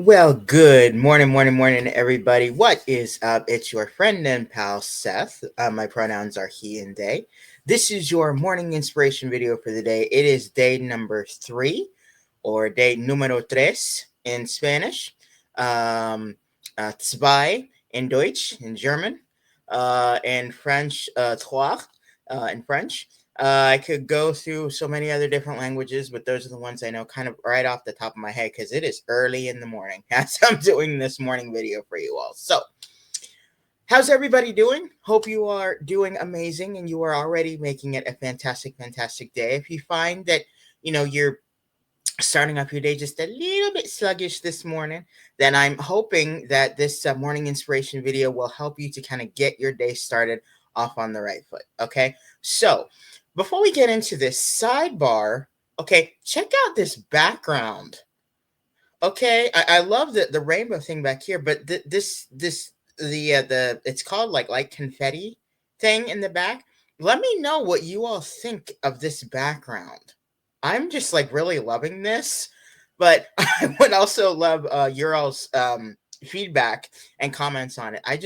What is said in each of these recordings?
Well, good morning, everybody. What is up? It's your friend and pal Seth. My pronouns are he and they. This is your morning inspiration video for the day. It is day number 3, or day número tres in Spanish, zwei in Deutsch, in German, in French, trois in French. I could go through so many other different languages, but those are the ones I know kind of right off the top of my head because it is early in the morning as I'm doing this morning video for you all. So, how's everybody doing? Hope you are doing amazing and you are already making it a fantastic, fantastic day. If you find that, you're starting off your day just a little bit sluggish this morning, then I'm hoping that this morning inspiration video will help you to kind of get your day started off on the right foot. Okay, so before we get into this sidebar, okay, check out this background. Okay, I love the rainbow thing back here, but the it's called like confetti thing in the back. Let me know what you all think of this background. I'm just like really loving this, but I would also love your all's feedback and comments on it. I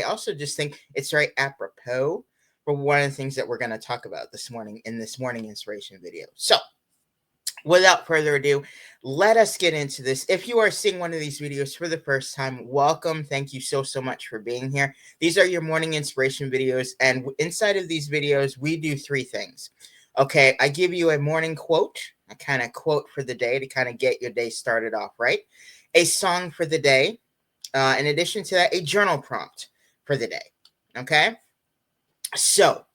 also just think it's very apropos for one of the things that we're going to talk about this morning in this morning inspiration video. So, without further ado, let us get into this. If you are seeing one of these videos for the first time, welcome. Thank you so much for being here. These are your morning inspiration videos, and inside of these videos, we do 3 things. Okay, I give you a morning quote, a kind of quote for the day to kind of get your day started off right. A song for the day. In addition to that, a journal prompt for the day. Okay, so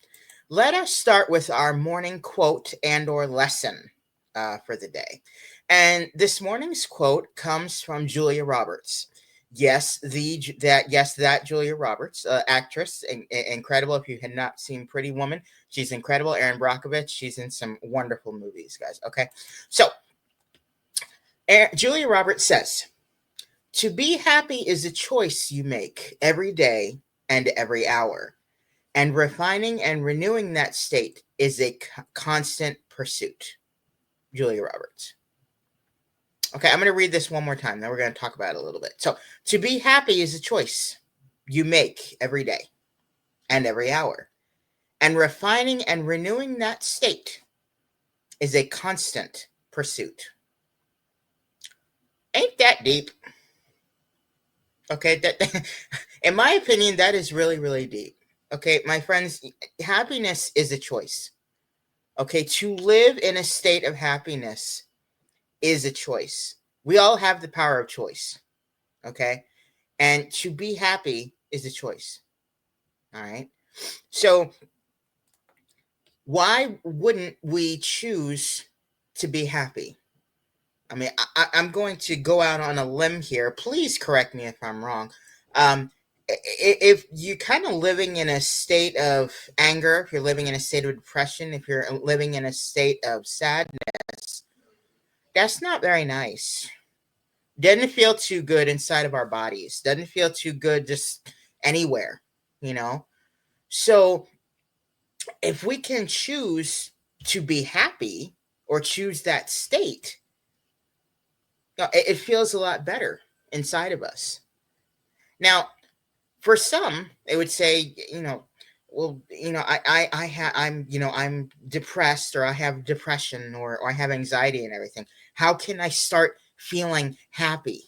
let us start with our morning quote and or lesson for the day. And this morning's quote comes from Julia Roberts. Yes, that Julia Roberts, actress, incredible. If you had not seen Pretty Woman, she's incredible. Erin Brockovich, she's in some wonderful movies, guys. Okay, so Julia Roberts says, "To be happy is a choice you make every day and every hour, and refining and renewing that state is a constant pursuit." Julia Roberts. Okay, I'm going to read this one more time. Then we're going to talk about it a little bit. So, to be happy is a choice you make every day and every hour. And refining and renewing that state is a constant pursuit. Ain't that deep? Okay, that in my opinion, that is really deep. Okay, my friends, happiness is a choice. Okay, to live in a state of happiness is a choice. We all have the power of choice. Okay, and to be happy is a choice. All right, so why wouldn't we choose to be happy? I mean, I'm going to go out on a limb here. Please correct me if I'm wrong. If you're kind of living in a state of anger, if you're living in a state of depression, if you're living in a state of sadness, that's not very nice. Doesn't feel too good inside of our bodies. Doesn't feel too good just anywhere, you know? So if we can choose to be happy or choose that state, it feels a lot better inside of us. Now, for some, they would say, well, I'm depressed, or I have depression, or I have anxiety and everything. How can I start feeling happy?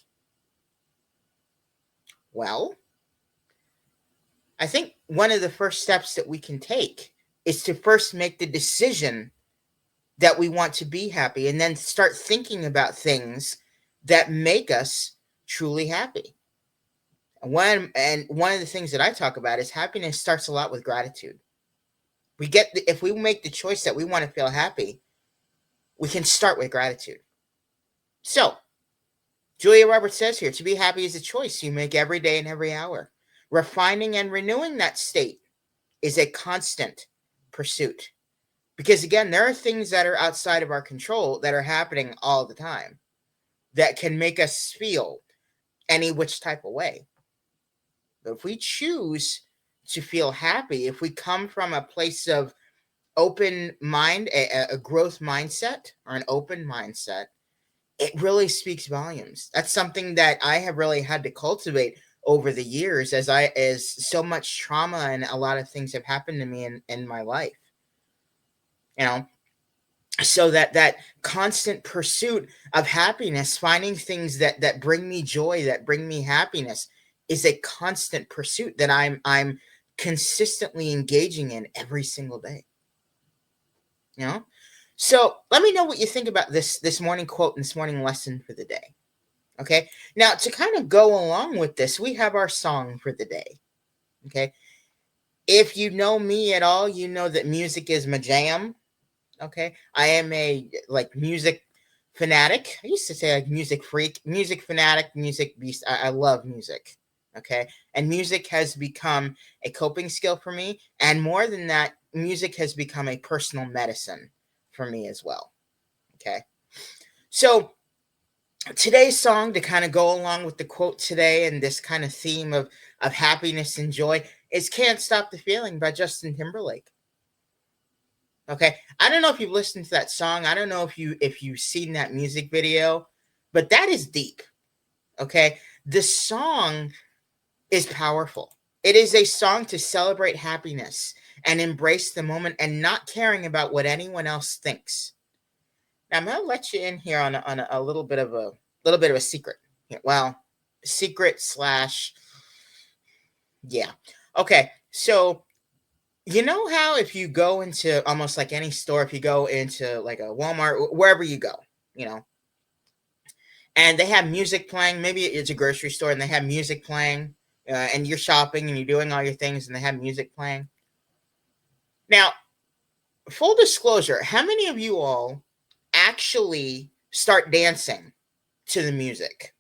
Well, I think one of the first steps that we can take is to first make the decision that we want to be happy, and then start thinking about things that make us truly happy. One of the things that I talk about is happiness starts a lot with gratitude. If we make the choice that we want to feel happy, we can start with gratitude. So, Julia Roberts says here, to be happy is a choice you make every day and every hour. Refining and renewing that state is a constant pursuit. Because again, there are things that are outside of our control that are happening all the time that can make us feel any which type of way. But if we choose to feel happy, if we come from a place of open mind, a growth mindset or an open mindset, it really speaks volumes. That's something that I have really had to cultivate over the years as so much trauma and a lot of things have happened to me in my life. You know, so that constant pursuit of happiness, finding things that bring me joy, that bring me happiness, is a constant pursuit that I'm consistently engaging in every single day. You know, so let me know what you think about this morning quote and this morning lesson for the day. Okay, now to kind of go along with this, we have our song for the day. Okay, if you know me at all, you know that music is my jam. Okay, I am a like music fanatic. I used to say like music freak, music fanatic, music beast. I love music. Okay, and music has become a coping skill for me, and more than that, music has become a personal medicine for me as well. Okay, so today's song, to kind of go along with the quote today and this kind of theme of happiness and joy, is "Can't Stop the Feeling" by Justin Timberlake. Okay, I don't know if you've listened to that song. I don't know if you've seen that music video, but that is deep. Okay, the song is powerful. It is a song to celebrate happiness and embrace the moment and not caring about what anyone else thinks. Now I'm gonna let you in here on a little bit of a secret. Well, secret slash yeah. Okay, so you know how if you go into almost like any store, if you go into like a Walmart, wherever you go, you know, and they have music playing, maybe it's a grocery store and they have music playing, and you're shopping and you're doing all your things and they have music playing. Now, full disclosure, how many of you all actually start dancing to the music?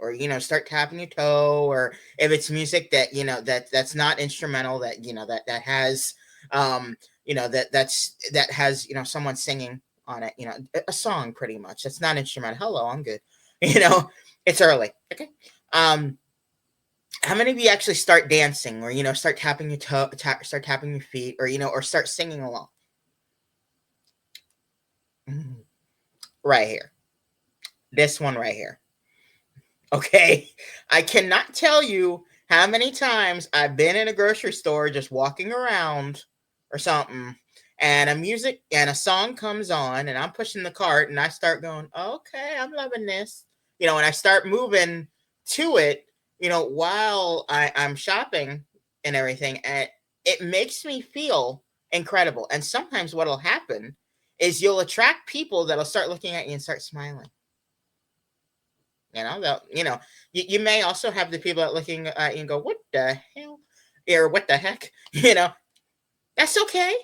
Or start tapping your toe, or if it's music that that's not instrumental, that that has that has someone singing on it, a song, pretty much that's not instrumental. Hello, I'm good. It's early. Okay. How many of you actually start dancing, or start tapping your toe, start tapping your feet, or or start singing along? Right here, this one right here. Okay. I cannot tell you how many times I've been in a grocery store just walking around or something, and a song comes on and I'm pushing the cart and I start going, okay, I'm loving this. And I start moving to it, while I'm shopping and everything. And it makes me feel incredible. And sometimes what'll happen is you'll attract people that'll start looking at you and start smiling. You may also have the people that looking at you and go, "What the hell?" Or "What the heck?" That's okay.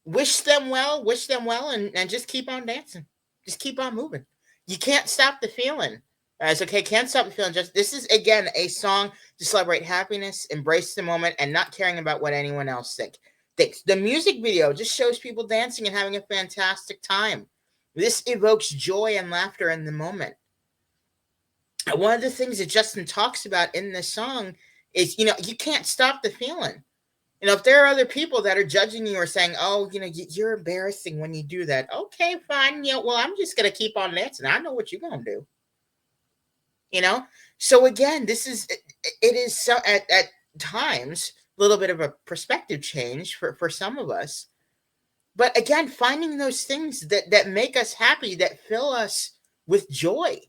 Wish them well, and just keep on dancing. Just keep on moving. You can't stop the feeling. It's okay. Can't stop the feeling. Just this is again a song to celebrate happiness, embrace the moment, and not caring about what anyone else thinks. The music video just shows people dancing and having a fantastic time. This evokes joy and laughter in the moment. One of the things that Justin talks about in this song is, you can't stop the feeling. If there are other people that are judging you or saying, "Oh, you're embarrassing when you do that," okay, fine. Well, I'm just gonna keep on dancing. I know what you're gonna do. So again, it is so at times a little bit of a perspective change for some of us. But again, finding those things that make us happy, that fill us with joy.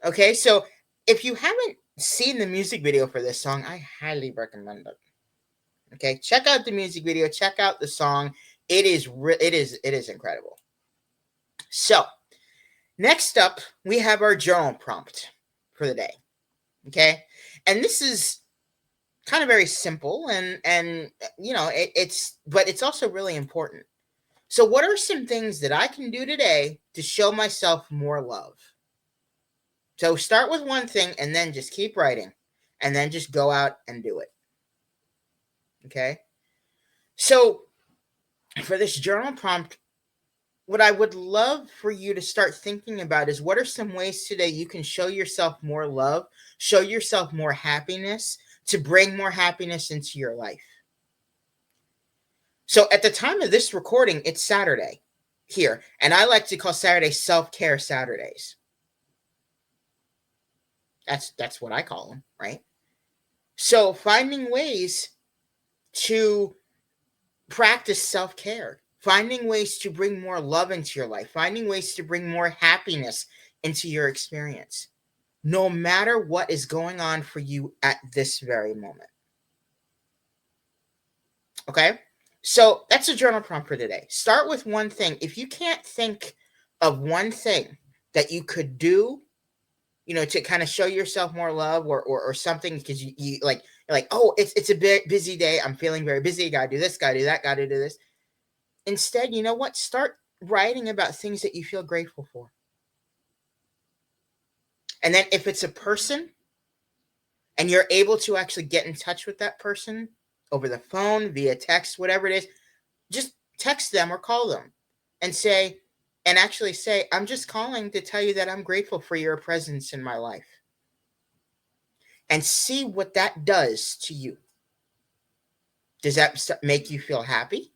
Okay, so if you haven't seen the music video for this song, I highly recommend it. Okay, check out the music video, check out the song. It is incredible. So, next up, we have our journal prompt for the day. Okay? And this is kind of very simple, and but it's also really important. So, what are some things that I can do today to show myself more love? So start with one thing and then just keep writing, and then just go out and do it. Okay? So for this journal prompt, what I would love for you to start thinking about is, what are some ways today you can show yourself more love, show yourself more happiness, to bring more happiness into your life. So at the time of this recording, it's Saturday. here. And I like to call Saturdays self-care Saturdays. That's what I call them, right? So finding ways to practice self-care, finding ways to bring more love into your life, finding ways to bring more happiness into your experience, no matter what is going on for you at this very moment. Okay? So that's a journal prompt for today. Start with one thing. If you can't think of one thing that you could do, to kind of show yourself more love or something, because you like, you're like, oh, it's a bit busy day. I'm feeling very busy. Gotta do this, gotta do that, gotta do this. Instead, you know what? Start writing about things that you feel grateful for. And then if it's a person and you're able to actually get in touch with that person over the phone, via text, whatever it is, just text them or call them and actually say, I'm just calling to tell you that I'm grateful for your presence in my life. And see what that does to you. Does that make you feel happy?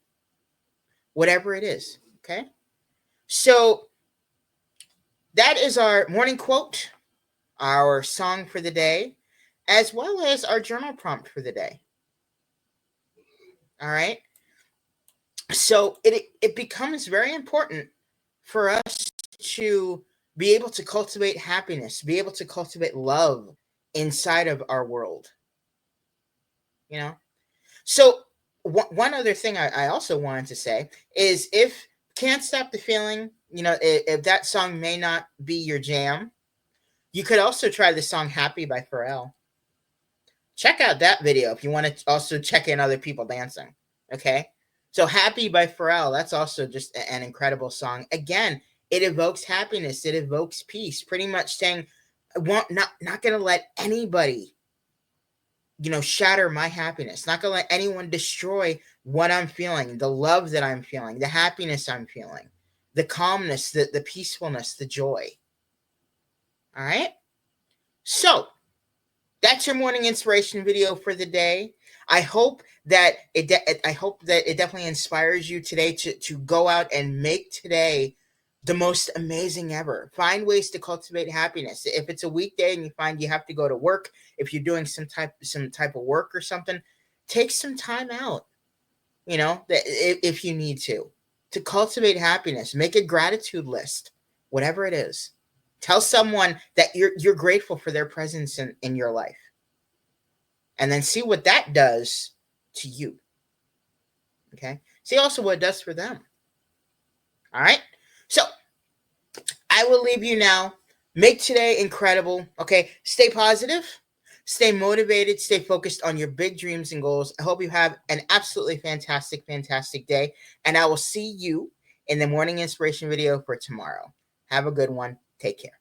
Whatever it is, okay? So that is our morning quote, our song for the day, as well as our journal prompt for the day. All right? So it becomes very important for us to be able to cultivate happiness, be able to cultivate love inside of our world. So one other thing I also wanted to say is, if Can't Stop the Feeling, if that song may not be your jam, you could also try the song Happy by Pharrell. Check out that video if you want to also check in other people dancing. Okay? So Happy by Pharrell, that's also just an incredible song. Again, it evokes happiness, it evokes peace, pretty much saying, not going to let anybody shatter my happiness. Not going to let anyone destroy what I'm feeling, the love that I'm feeling, the happiness I'm feeling, the calmness, the peacefulness, the joy. All right? So, that's your morning inspiration video for the day. I hope that it definitely inspires you today to go out and make today the most amazing ever. Find ways to cultivate happiness. If it's a weekday and you find you have to go to work, if you're doing some type of work or something, take some time out. If you need to cultivate happiness, make a gratitude list, whatever it is. Tell someone that you're grateful for their presence in your life. And then see what that does to you. Okay? See also what it does for them. All right? So, I will leave you now. Make today incredible. Okay? Stay positive. Stay motivated. Stay focused on your big dreams and goals. I hope you have an absolutely fantastic, fantastic day. And I will see you in the morning inspiration video for tomorrow. Have a good one. Take care.